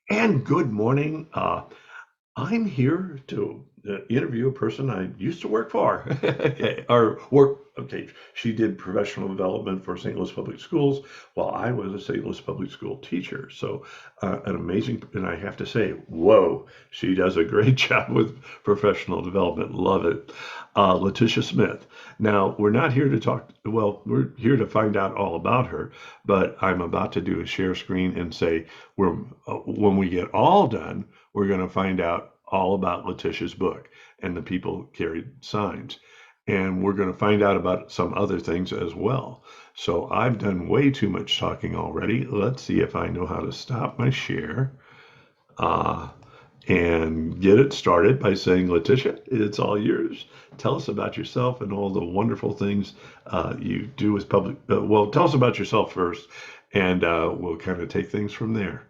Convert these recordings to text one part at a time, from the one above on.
And good morning. I'm here to interview a person I used to work for, or work. Okay, she did professional development for St. Louis Public Schools while I was a St. Louis Public School teacher. So, an amazing, and I have to say, whoa, she does a great job with professional development. Love it. Latisha Smith. Now, we're not here to talk, well, we're here to find out all about her, but I'm about to do a share screen and say, when we get all done, we're going to find out all about Latisha's book and the people carried signs. And we're going to find out about some other things as well. So I've done way too much talking already. Let's see if I know how to stop my share uh, and get it started by saying, Latisha, it's all yours. Tell us about yourself and all the wonderful things you do with public. Well, tell us about yourself first, and we'll kind of take things from there.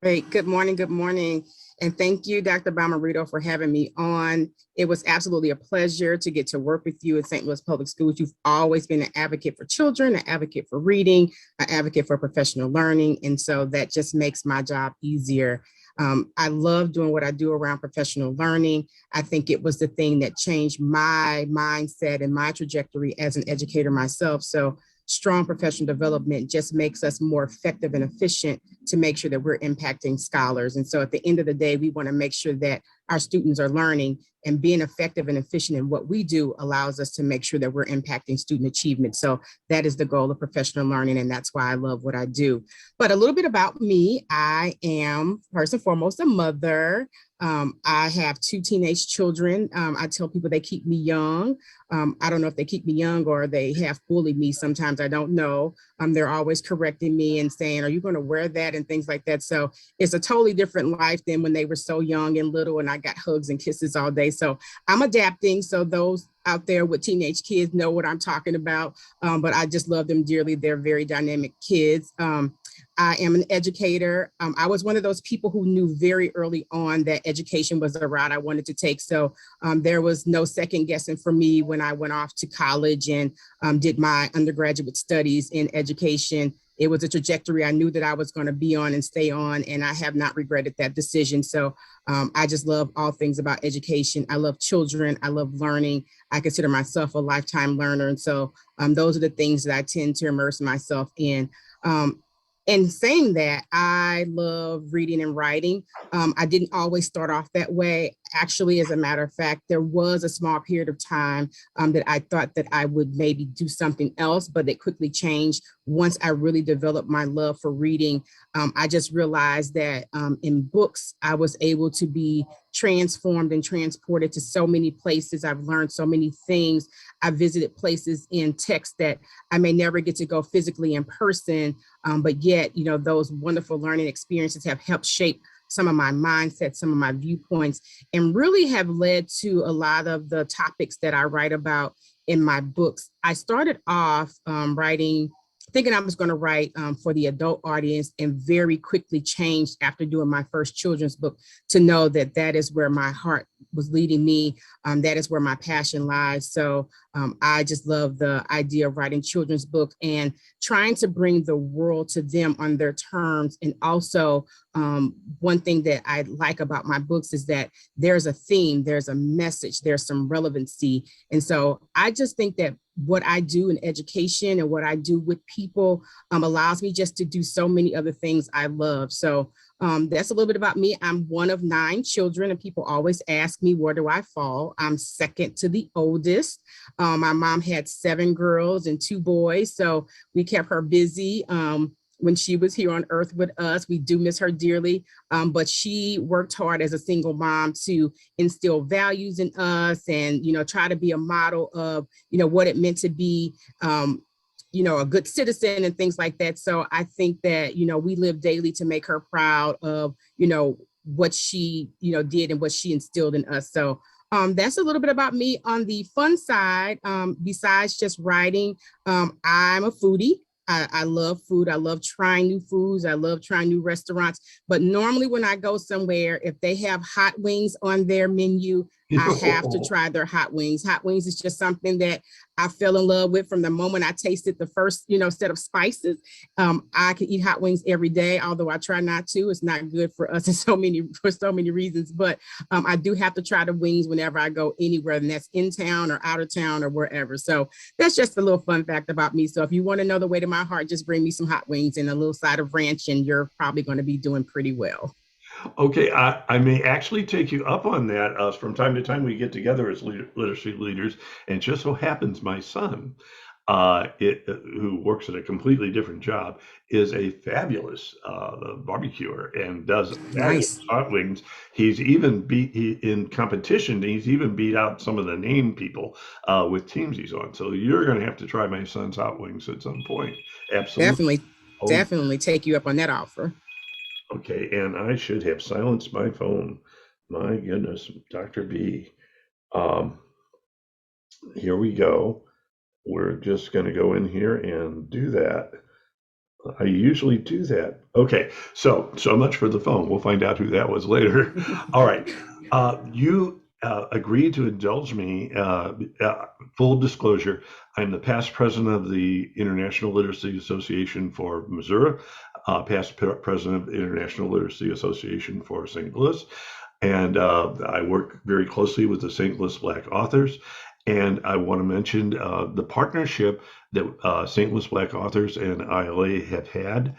Great. Good morning. Good morning. And thank you, Dr. Bomarito, for having me on. It was absolutely a pleasure to get to work with you at St. Louis Public Schools. You've always been an advocate for children, an advocate for reading, an advocate for professional learning. And so that just makes my job easier. I love doing what I do around professional learning. I think it was the thing that changed my mindset and my trajectory as an educator myself. So strong professional development just makes us more effective and efficient to make sure that we're impacting scholars. And so at the end of the day, we want to make sure that our students are learning, and being effective and efficient in what we do allows us to make sure that we're impacting student achievement. So that is the goal of professional learning, and that's why I love what I do. But a little bit about me: I am first and foremost a mother. I have two teenage children. I tell people they keep me young. I don't know if they keep me young or they half bully me sometimes. I don't know. They're always correcting me and saying, are you going to wear that, and things like that. So it's a totally different life than when they were so young and little and I got hugs and kisses all day. So I'm adapting. So those out there with teenage kids know what I'm talking about. But I just love them dearly. They're very dynamic kids. I am an educator. I was one of those people who knew very early on that education was the route I wanted to take. So there was no second guessing for me when I went off to college and did my undergraduate studies in education. It was a trajectory I knew that I was going to be on and stay on, and I have not regretted that decision. So I just love all things about education. I love children. I love learning. I consider myself a lifetime learner. And so those are the things that I tend to immerse myself in. And saying that, I love reading and writing. I didn't always start off that way. Actually, as a matter of fact, there was a small period of time that I thought that I would maybe do something else, but it quickly changed once I really developed my love for reading. I just realized that in books, I was able to be transformed and transported to so many places. I've learned so many things. I visited places in text that I may never get to go physically in person, but yet, those wonderful learning experiences have helped shape some of my mindset, some of my viewpoints, and really have led to a lot of the topics that I write about in my books. I started off writing, thinking I was going to write for the adult audience, and very quickly changed after doing my first children's book to know that that is where my heart was leading me. That is where my passion lies. So I just love the idea of writing children's book and trying to bring the world to them on their terms. And also, one thing that I like about my books is that there's a theme, there's a message, there's some relevancy. And so I just think that what I do in education and what I do with people allows me just to do so many other things I love. So that's a little bit about me. I'm one of 9 children, and people always ask me, where do I fall? I'm second to the oldest. My mom had 7 girls and 2 boys, so we kept her busy. When she was here on earth with us, we do miss her dearly, but she worked hard as a single mom to instill values in us and, try to be a model of, what it meant to be, a good citizen and things like that. So I think that, we live daily to make her proud of, what she, did and what she instilled in us. So that's a little bit about me. On the fun side, besides just writing, I'm a foodie. I love food. I love trying new foods. I love trying new restaurants. But normally when I go somewhere, if they have hot wings on their menu, I have to try their hot wings. Hot wings is just something that I fell in love with from the moment I tasted the first, set of spices. I can eat hot wings every day, although I try not to. It's not good for us for so many reasons. But I do have to try the wings whenever I go anywhere, and that's in town or out of town or wherever. So that's just a little fun fact about me. So if you want to know the way to my heart, just bring me some hot wings and a little side of ranch, and you're probably going to be doing pretty well. Okay, I may actually take you up on that. From time to time, we get together as literacy leaders, and it just so happens my son, who works at a completely different job, is a fabulous barbecuer and does fabulous Nice. hot wings. He's even in competition. He's even beat out some of the name people with teams he's on. So you're going to have to try my son's hot wings at some point. Absolutely. Definitely, Oh, definitely take you up on that offer. okay, and I should have silenced my phone. My goodness, Dr. B. Um, Here we go. We're just going to go in here and do that. I usually do that. Okay, so much for the phone. We'll find out who that was later. All right, you agreed to indulge me. Full disclosure: I'm the past president of the International Literacy Association for Missouri, president of the International Literacy Association for St. Louis, and I work very closely with the St. Louis Black authors. And I want to mention the partnership that St. Louis Black Authors and ILA have had.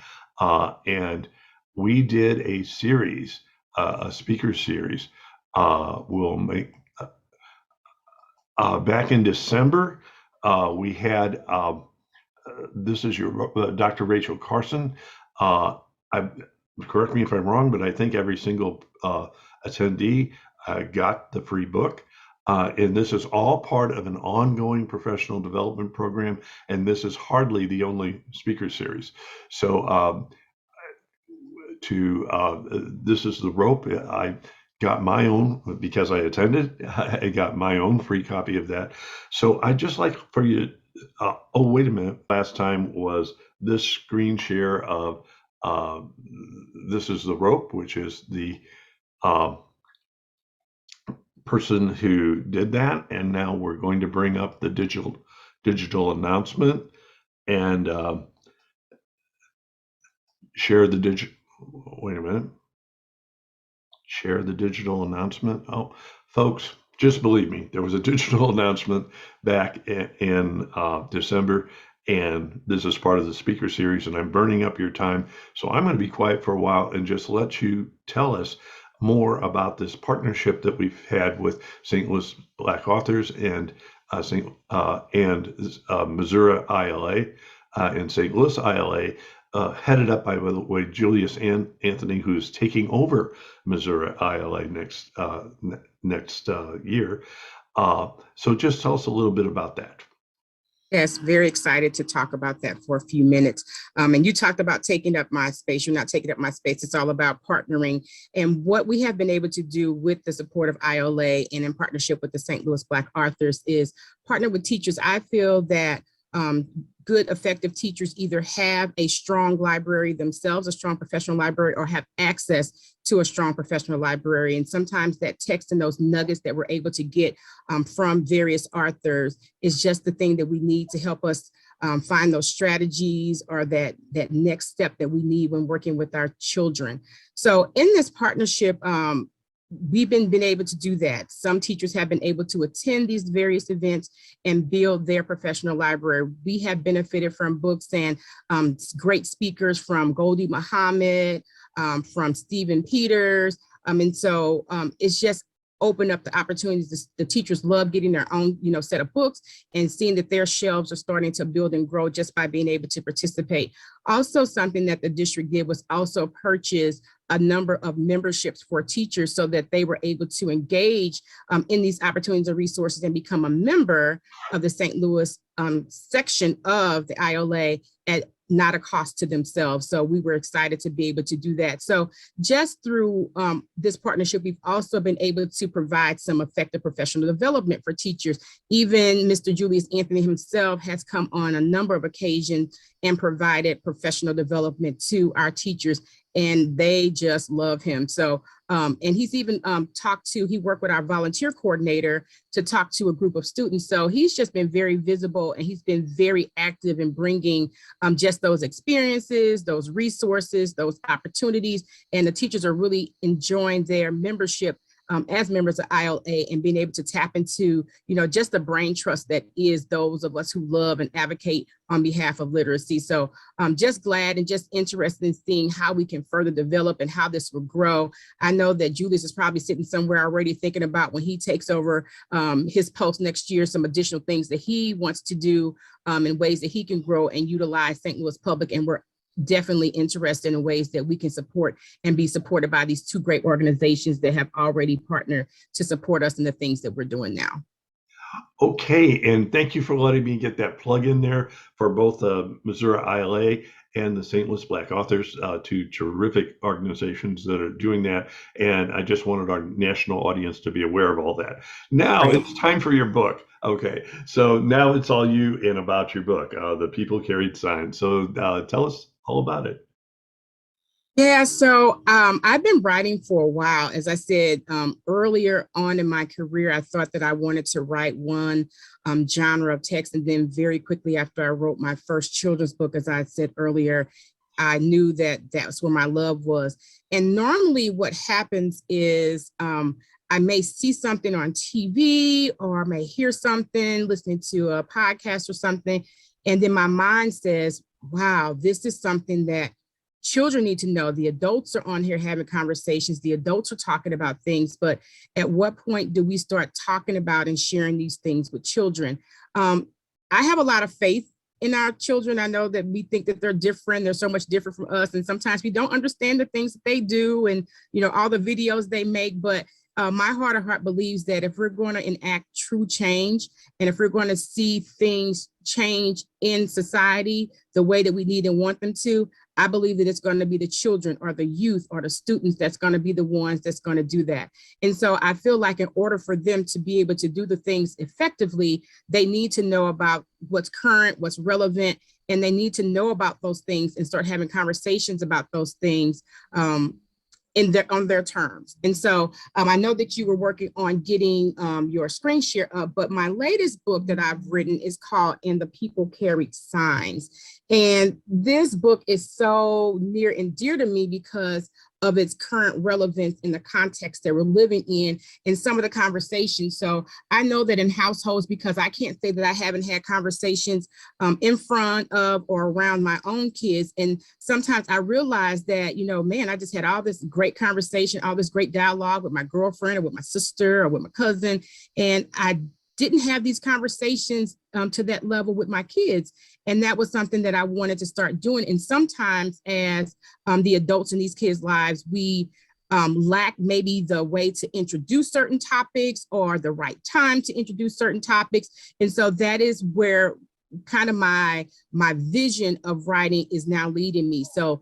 And we did a series, a speaker series. We'll make back in December. We had this is your Dr. Rachel Carson. I correct me if I'm wrong, but I think every single attendee got the free book. And this is all part of an ongoing professional development program, and this is hardly the only speaker series. So this is the rope. I got my own because I attended. I got my own free copy of that. So I'd just like for you. Oh, wait a minute. Last time was this screen share of this is the rope, which is the person who did that, and now we're going to bring up the digital announcement and share the digital. Wait a minute. Share the digital announcement. Oh, folks, just believe me, there was a digital announcement back in December, and this is part of the speaker series, and I'm burning up your time. So I'm going to be quiet for a while and just let you tell us more about this partnership that we've had with St. Louis Black Authors and Missouri ILA and St. Louis ILA, headed up by the way, Julius Anthony, who's taking over Missouri ILA next year. So just tell us a little bit about that. Yes, very excited to talk about that for a few minutes. And you talked about taking up my space. You're not taking up my space. It's all about partnering. And what we have been able to do with the support of ILA and in partnership with the St. Louis Black Authors is partner with teachers. I feel that good, effective teachers either have a strong library themselves, a strong professional library, or have access to a strong professional library. And sometimes that text and those nuggets that we're able to get from various authors is just the thing that we need to help us find those strategies or that next step that we need when working with our children. So in this partnership, we've been able to do that. Some teachers have been able to attend these various events and build their professional library. We have benefited from books and great speakers from Goldie Muhammad, from Stephen Peters. And so it's just opened up the opportunities. The teachers love getting their own, set of books and seeing that their shelves are starting to build and grow just by being able to participate. Also, something that the district did was also purchase a number of memberships for teachers so that they were able to engage in these opportunities and resources and become a member of the St. Louis section of the ILA at not a cost to themselves. So we were excited to be able to do that. So just through this partnership, we've also been able to provide some effective professional development for teachers. Even Mr. Julius Anthony himself has come on a number of occasions and provided professional development to our teachers. and they just love him. So, and he's even he worked with our volunteer coordinator to talk to a group of students. So he's just been very visible, and he's been very active in bringing just those experiences, those resources, those opportunities. And the teachers are really enjoying their membership as members of ILA, and being able to tap into, just the brain trust that is those of us who love and advocate on behalf of literacy. So I'm just glad and just interested in seeing how we can further develop and how this will grow. I know that Julius is probably sitting somewhere already thinking about, when he takes over his post next year, some additional things that he wants to do in ways that he can grow and utilize St. Louis Public. And we're definitely interested in ways that we can support and be supported by these two great organizations that have already partnered to support us in the things that we're doing now. Okay, and thank you for letting me get that plug in there for both Missouri ILA and the St. Louis Black Authors, two terrific organizations that are doing that. And I just wanted our national audience to be aware of all that. Now it's time for your book. Okay, so now it's all you and about your book, The People Carried Signs. So tell us all about it. Yeah, so I've been writing for a while. As I said earlier on in my career, I thought that I wanted to write one genre of text. And then very quickly after I wrote my first children's book, as I said earlier, I knew that that's where my love was. And normally what happens is I may see something on TV, or I may hear something, listening to a podcast or something. And then my mind says, wow, this is something that children need to know. The adults are on here having conversations. The adults are talking about things, but at what point do we start talking about and sharing these things with children? I have a lot of faith in our children. I know that we think that they're different. They're so much different from us. And sometimes we don't understand the things that they do and, all the videos they make. But my heart of heart believes that if we're going to enact true change, and if we're going to see things change in society the way that we need and want them to, I believe that it's going to be the children or the youth or the students that's going to be the ones that's going to do that. And so I feel like in order for them to be able to do the things effectively, they need to know about what's current, what's relevant, and they need to know about those things and start having conversations about those things on their terms. And so I know that you were working on getting your screen share up, but my latest book that I've written is called And the People Carried Signs. And this book is so near and dear to me because of its current relevance in the context that we're living in some of the conversations. So I know that in households, because I can't say that I haven't had conversations in front of or around my own kids. And sometimes I realize that, man, I just had all this great conversation, all this great dialogue with my girlfriend or with my sister or with my cousin. And I didn't have these conversations to that level with my kids. And that was something that I wanted to start doing. And sometimes as the adults in these kids' lives, we lack maybe the way to introduce certain topics or the right time to introduce certain topics. And so that is where kind of my vision of writing is now leading me. So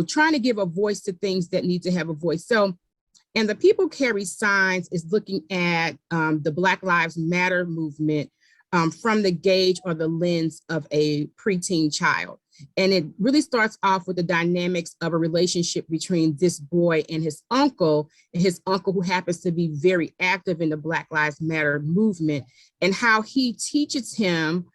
trying to give a voice to things that need to have a voice. So And the People Carry Signs is looking at the Black Lives Matter movement from the gauge or the lens of a preteen child. And it really starts off with the dynamics of a relationship between this boy and his uncle who happens to be very active in the Black Lives Matter movement, and how he teaches him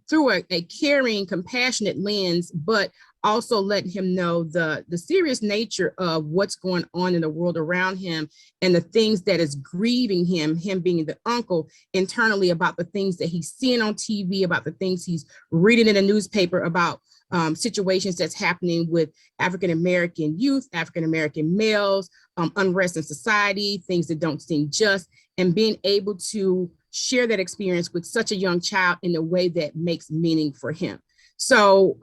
through a caring, compassionate lens, but also letting him know the serious nature of what's going on in the world around him and the things that is grieving him being the uncle internally, about the things that he's seeing on TV, about the things he's reading in a newspaper, about situations that's happening with African-American youth, African-American males, unrest in society, things that don't seem just, and being able to share that experience with such a young child in a way that makes meaning for him. So,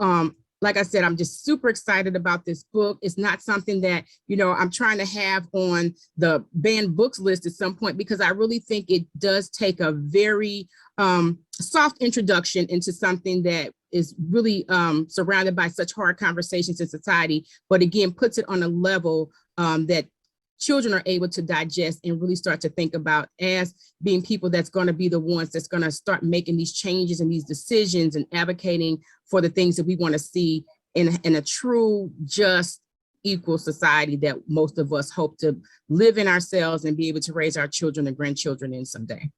like I said, I'm just super excited about this book. It's not something that, I'm trying to have on the banned books list at some point, because I really think it does take a very soft introduction into something that is really surrounded by such hard conversations in society, but again, puts it on a level that children are able to digest and really start to think about as being people that's going to be the ones that's going to start making these changes and these decisions and advocating for the things that we want to see in a true, just, equal society that most of us hope to live in ourselves and be able to raise our children and grandchildren in someday.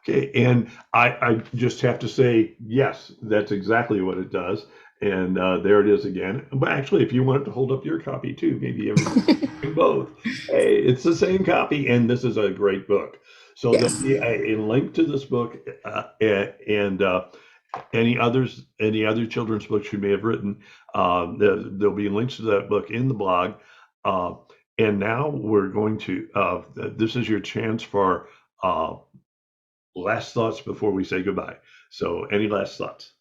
Okay, and I just have to say, yes, that's exactly what it does. And there it is again. But actually, if you wanted to hold up your copy too, maybe everybody can both. Hey, it's the same copy, and this is a great book. So there'll Yes. be a link to this book and any other children's books you may have written. There'll be links to that book in the blog. Uh, and now we're going to. This is your chance for. Last thoughts before we say goodbye. So, any last thoughts?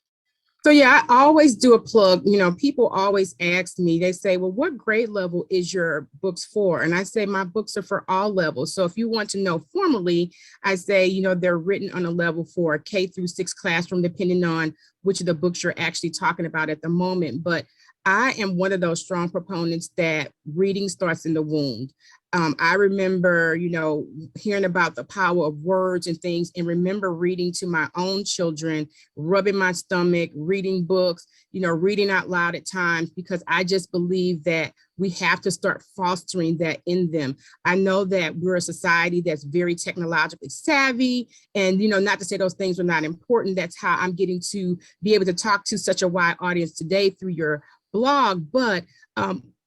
So yeah, I always do a plug. You know, people always ask me, they say, well, what grade level is your books for? And I say, my books are for all levels. So if you want to know formally, I say, you know, they're written on a level for K-6 classroom, depending on which of the books you're actually talking about at the moment. But I am one of those strong proponents that reading starts in the womb. I remember, you know, hearing about the power of words and things, and remember reading to my own children, rubbing my stomach, reading books, you know, reading out loud at times, because I just believe that we have to start fostering that in them. I know that we're a society that's very technologically savvy, and, you know, not to say those things are not important. That's how I'm getting to be able to talk to such a wide audience today through your blog. But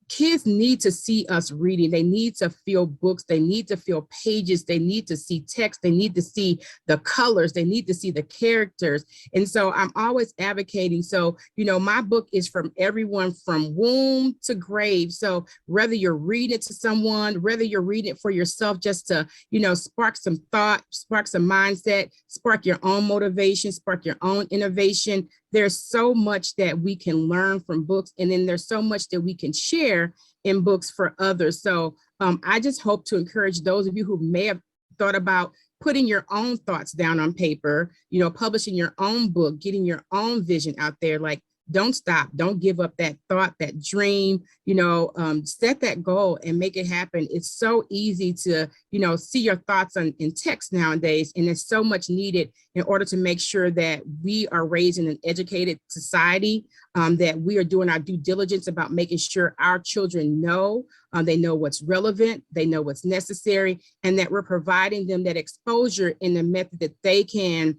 kids need to see us reading. They need to feel books. They need to feel pages. They need to see text. They need to see the colors. They need to see the characters. And so I'm always advocating. So, you know, my book is from everyone from womb to grave. So whether you're reading it to someone, whether you're reading it for yourself, just to, you know, spark some thought, spark some mindset, spark your own motivation, spark your own innovation. There's so much that we can learn from books, and then there's so much that we can share in books for others. So I just hope to encourage those of you who may have thought about putting your own thoughts down on paper, you know, publishing your own book, getting your own vision out there. Like, don't stop. Don't give up that thought, that dream, you know, set that goal and make it happen. It's so easy to, you know, see your thoughts in text nowadays. And it's so much needed in order to make sure that we are raising an educated society, that we are doing our due diligence about making sure our children know, they know what's relevant, they know what's necessary, and that we're providing them that exposure in the method that they can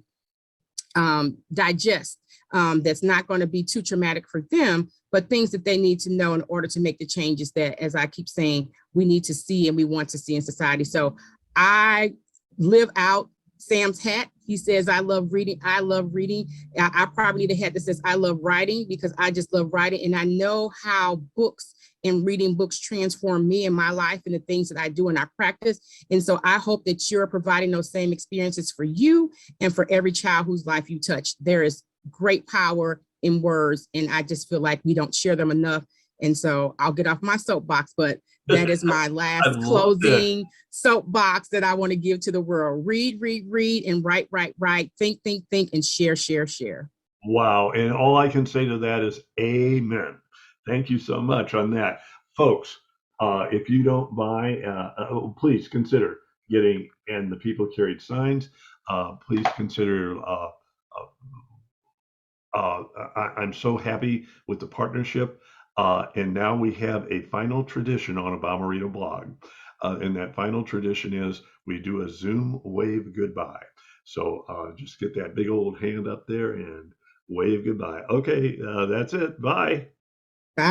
digest, that's not going to be too traumatic for them, but things that they need to know in order to make the changes that, as I keep saying, we need to see and we want to see in society. So I live out Sam's hat. He says, I love reading. I love reading. I probably need a hat that says, I love writing, because I just love writing. And I know how books and reading books transform me and my life and the things that I do in our practice. And so I hope that you're providing those same experiences for you and for every child whose life you touch. There is great power in words, and I just feel like we don't share them enough. And so I'll get off my soapbox, but that is my I last love that. closing soapbox that I want to give to the world. Read, read, read, and write, write, write. Think, think, think, and share, share, share. Wow. And all I can say to that is amen. Thank you so much on that. Folks, if you don't buy, please consider getting, and the people carried signs. Please consider. I'm so happy with the partnership. And now we have a final tradition on a Bomarito blog. And that final tradition is we do a Zoom wave goodbye. So just get that big old hand up there and wave goodbye. Okay, that's it. Bye. Bye.